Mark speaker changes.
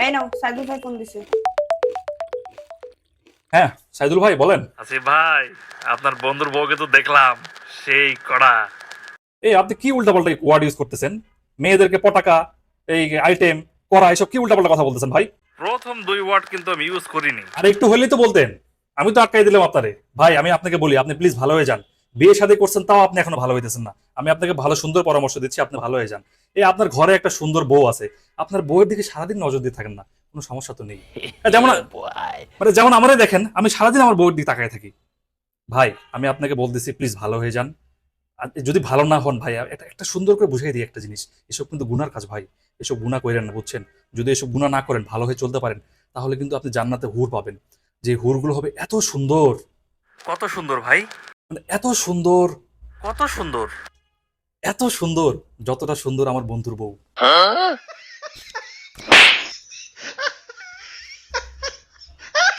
Speaker 1: এই নাও, সাইদুল ভাই ফোন দিছে।
Speaker 2: হ্যাঁ সাইদুল ভাই বলেন।
Speaker 3: আসিফ ভাই, আপনার বন্ধুর বউকে তো দেখলাম, সেই কড়া।
Speaker 2: এই আপনি কি উল্টাপাল্টা ওয়ার্ড ইউজ করতেছেন? মেয়েদেরকে পটাকা, এই আইটেম করা, এসব কি উল্টাপাল্টা কথা বলতেছেন ভাই?
Speaker 3: প্রথম 2 ওয়ার্ড কিন্তু আমি ইউজ করিনি।
Speaker 2: আর একটু হলেই তো বলতেন, আমি তো আটকাই দিলাম আপনারে। ভাই আমি আপনাকে বলি, আপনি প্লিজ ভালো হয়ে যান। বিয়ে শাদী করছেন তাও আপনি এখনো ভালো হইতেছেন না। আমি আপনাকে ভালো সুন্দর পরামর্শ দিচ্ছি, আপনি ভালো হয়ে যান। এই আপনার ঘরে একটা সুন্দর বউ আছে, আপনার বউয়ের দিকে সারাদিন নজর দিয়ে থাকেন না, কোনো সমস্যা তো নেই। যেমন মানে যেমন আমারই দেখেন, আমি সারাদিন আমার বউয়ের দিকে তাকায় থাকি। ভাই আমি আপনাকে বলতেছি, প্লিজ ভালো হয়ে যান। আর যদি ভালো না হন ভাই, একটা একটা সুন্দর করে বুঝিয়ে দিই একটা জিনিস, এসব কিন্তু গুনার কাজ ভাই। এসব গুনাহ করেন না, বুঝছেন? যদি এসব গুনাহ না করেন, ভালো হয়ে চলতে পারেন, তাহলে কিন্তু আপনি জান্নাতে হুর পাবেন। যে হুরগুলো হবে এত সুন্দর,
Speaker 3: কত সুন্দর ভাই,
Speaker 2: মানে এত সুন্দর,
Speaker 3: কত সুন্দর।
Speaker 2: এত সুন্দর, যতটা সুন্দর আমার বন্ধুর বউ।